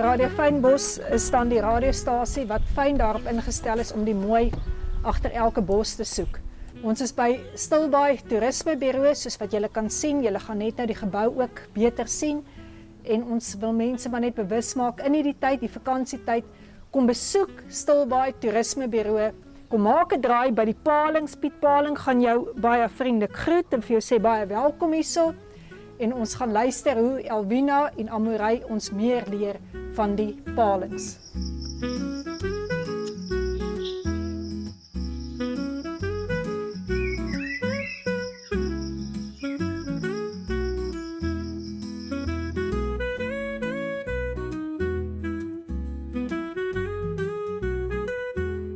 Radio Fynbos is dan die radiostasie wat fyn daarop ingestel is om die mooi agter elke bos te soek. Ons is by Stilbaai Toerismebureau, soos wat julle kan sien. Julle gaan net nou die gebou ook beter sien. En ons wil mense maar net bewus maak in hierdie tyd, die vakansietyd, kom besoek Stilbaai Toerismebureau. Kom maak 'n draai by die palings. Piet Paling gaan jou baie vriendelik groet en vir jou sê baie welkom hierso. En ons gaan luister hoe Elwina en Amorey ons meer leer van die palings.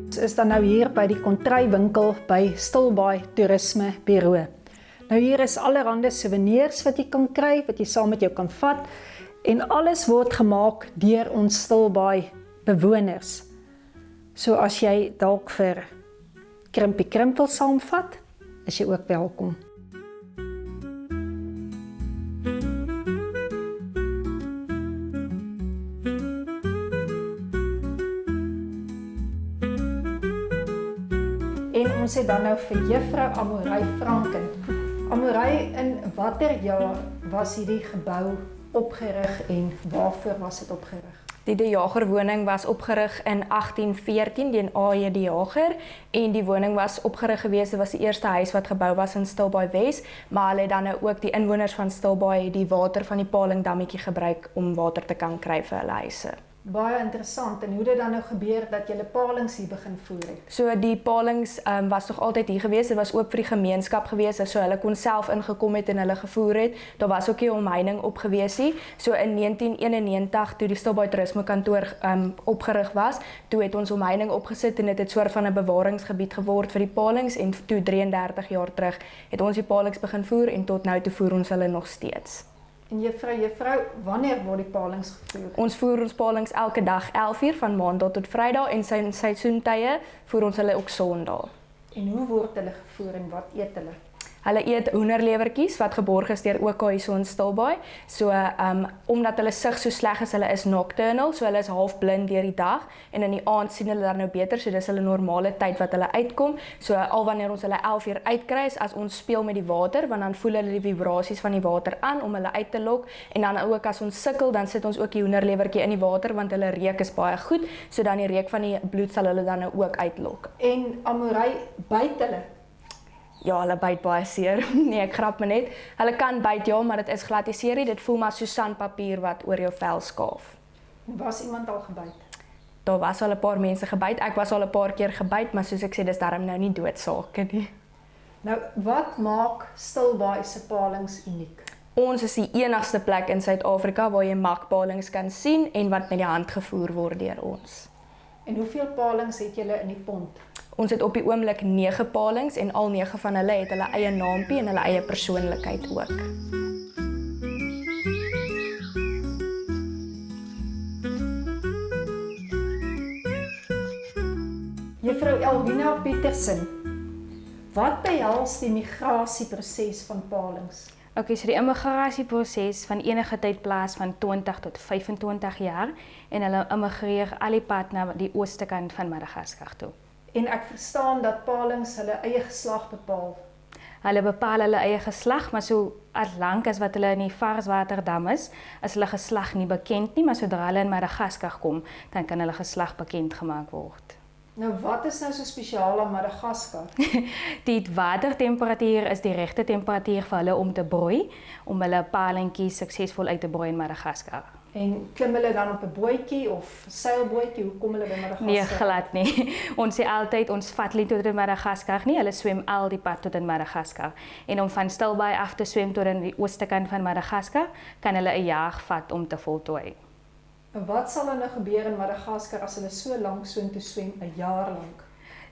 Ons is dan nou hier by die kontrywinkel by Stilbaai Toerismebureau. Nou hier is allerhande souvenirs wat jy kan kry, wat jy saam met jou kan vat. En alles word gemaak deur ons Stilbaai bewoners. So as jy dalk vir Krimpie Krimp wil saamvat, is jy ook welkom. En ons het dan nou vir juffrou Amorey Franken. Amorey, in watter jaar was hierdie gebou opgerig en waarvoor was dit opgerig? Die De Jager woning was opgerig in 1814 deur A.J. De Jager en die woning was opgerig gewees, dit was die eerste huis wat gebou was in Stilbaai Wes, maar hulle het dan nou ook die inwoners van Stilbaai die water van die Palingdammetjie gebruik om water te kan kry vir hulle huise. Baie interessant. En hoe dit dan nou gebeur dat julle palings hier begin voer het? So die palings was nog altyd hier gewees, dit was ook vir die gemeenskap gewees, so hulle kon self ingekom het en hulle gevoer het. Daar was ook nie omheining op gewees nie. So in 1991 toe die Stilbaai Toerismekantoor opgerig was, toe het ons omheining opgesit en dit het soort van 'n bewaringsgebied geword vir die palings en toe 33 jaar terug het ons die palings begin voer en tot nou toe voer ons hulle nog steeds. En juffrou, wanneer word die palings gevoer? Ons voer ons palings elke dag 11 uur van maandag tot Vrydag en sy seisoentye voer ons hulle ook Sondag. En hoe word hulle gevoer en wat eet hulle? Hulle eet hoenderlewertjies wat geborg is deur OK hier so in Stilbaai. So omdat hulle sig so sleg is, hulle is nocturnal, so hulle is half blind deur die dag en in die aand sien hulle dan nou beter, so dis hulle normale tyd wat hulle uitkom. So al wanneer ons hulle 11 uur uitkry is as ons speel met die water, want dan voel hulle die vibrasies van die water aan om hulle uit te lok en dan ook as ons sukkel, dan sit ons ook die hoenderlewertjie in die water want hulle reuk is baie goed, so dan die reuk van die bloed sal hulle dan nou ook uitlok. En Amorey, byt hulle? Ja, hulle byt baie seer. Nee, ek grap my net. Hulle kan byt, ja, maar dit is glad nie seer nie. Dit voel maar soos sandpapier wat oor jou vel skaaf. Was iemand al gebyt? Daar was al 'n paar mense gebyt. Ek was al 'n paar keer gebyt, maar soos ek sê, dis darm nou nie doodsake nie. Nou, wat maak Stilbaai se palings uniek? Ons is die enigste plek in Suid-Afrika waar jy makpalings kan sien en wat met die hand gevoer word deur ons. En hoeveel palings het julle in die pond? Ons het op die oomblik 9 palings en al 9 van hulle het hulle eie naampie en hulle eie persoonlikheid ook. Juffrou Elwina Petersen, wat behels die migrasieproses van palings? Okay, so die immigrasieproses van enige tyd plaas van 20 tot 25 jaar en hulle immigreer al die pad na die ooste kant van Madagaskar toe. En ek verstaan dat palings hulle eie geslag bepaal. Hulle bepaal hulle eie geslag, maar so lank as wat hulle in die Varswaterdam is hulle geslag nie bekend nie, maar sodra hulle in Madagaskar kom, dan kan hulle geslag bekend gemaak word. Nou wat is nou so spesiaal aan Madagaskar? Die watertemperatuur is die regte temperatuur vir hulle om te broei, om hulle palingkies suksesvol uit te broei in Madagaskar. En klim hulle dan op 'n bootjie of seilbootjie? Hoe kom hulle by Madagaskar? Nee, glad nie. Ons sê altyd, ons vat nie tot in Madagaskar nie, hulle swem al die pad tot in Madagaskar. En om van Stilbaai af te swem tot in die ooste kant van Madagaskar, kan hulle 'n jaar vat om te voltooi. En wat sal dan nou gebeur in Madagaskar as hulle so lank soontoe swem, 'n jaar lank?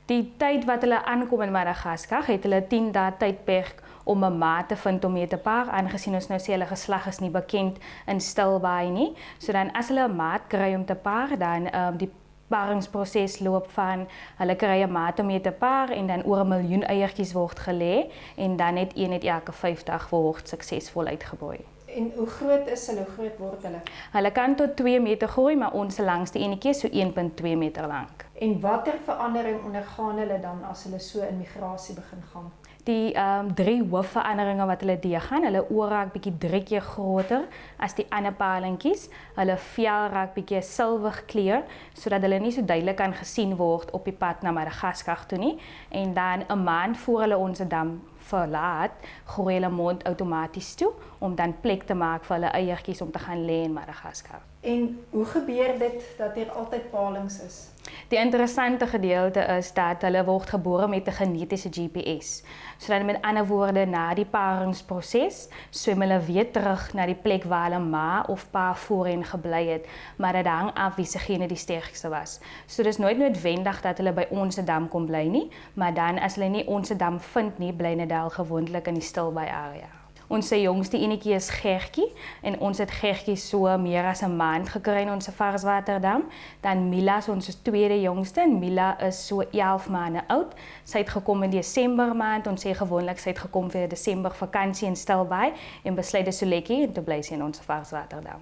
Die tyd wat hulle aankom in Madagaskar, het hulle 10 dae tydperk om 'n maat te vind om mee te paar, aangesien ons nou sê hulle geslag is nie bekend in Stilbaai nie. So dan as hulle 'n maat kry om te paar, dan die paringsproses loop van hulle kry 'n maat om mee te paar en dan oor 1 miljoen eiertjies word gelê en dan net een elke 5 dae word suksesvol uitgebroei. En hoe groot is hulle? Hoe groot word hulle? Hulle kan tot 2 meter groei, maar ons langste enetjie is so 1.2 meter lank. En watter verandering ondergaan hulle dan as hulle so in migrasie begin gaan? Die 3 hoofveranderinge wat hulle deurgaan, hulle oë raak bietjie 3 keer groter as die ander palingkies. Hulle vel raak bietjie silwer kleur sodat hulle nie so duidelik kan gesien word op die pad na Madagaskar toe nie. En dan 'n maand voor hulle ons dam verlaat, groei hulle mond outomaties toe om dan plek te maak vir hulle eiertjies om te gaan lê in Madagaskar. En hoe gebeur dit dat hier altyd palings is? Die interessante gedeelte is dat hulle word gebore met 'n genetiese GPS. So dan met ander woorde, na die paringsproses swem hulle weer terug na die plek waar hulle ma of pa voorheen gebly het, maar dit hang af wie se gene die sterkste was. So dis nooit noodwendig dat hulle by ons dam kom bly nie, maar dan as hulle nie ons dam vind nie, bly hulle daar gewoonlik in die Stilbaai area. Ons jongste enetjie is Gertjie en ons het Gertjie so meer as 'n maand gekry in ons varswaterdam. Dan Mila is ons tweede jongste en Mila is so 11 maande oud. Sy het gekom in Desember maand. Ons sê gewoonlik sy het gekom vir Desember vakansie in Stilbaai en besluit dis so lekker en toe bly sy in ons varswaterdam.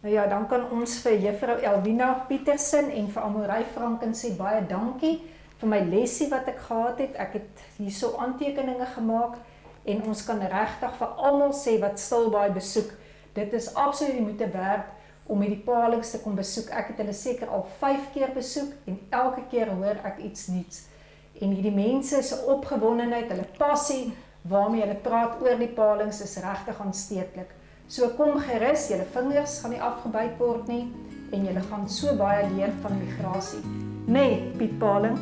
Nou ja, dan kan ons vir juffrou Elwina Pietersen en vir Amorey Franken sê baie dankie vir my lesie wat ek gehad het. Ek het hierso aantekeninge gemaak. En ons kan regtig vir almal sê wat Stilbaai besoek, dit is absoluut die moeite werd om hierdie palings te kom besoek. Ek het hulle seker al 5 keer besoek en elke keer hoor ek iets nuuts. En hierdie mense se opgewondenheid, hulle passie waarmee hulle praat oor die palings is regtig aansteeklik. So kom gerus, julle vingers gaan nie afgebyt word nie en julle gaan so baie leer van migrasie. Nee, Piet Paling.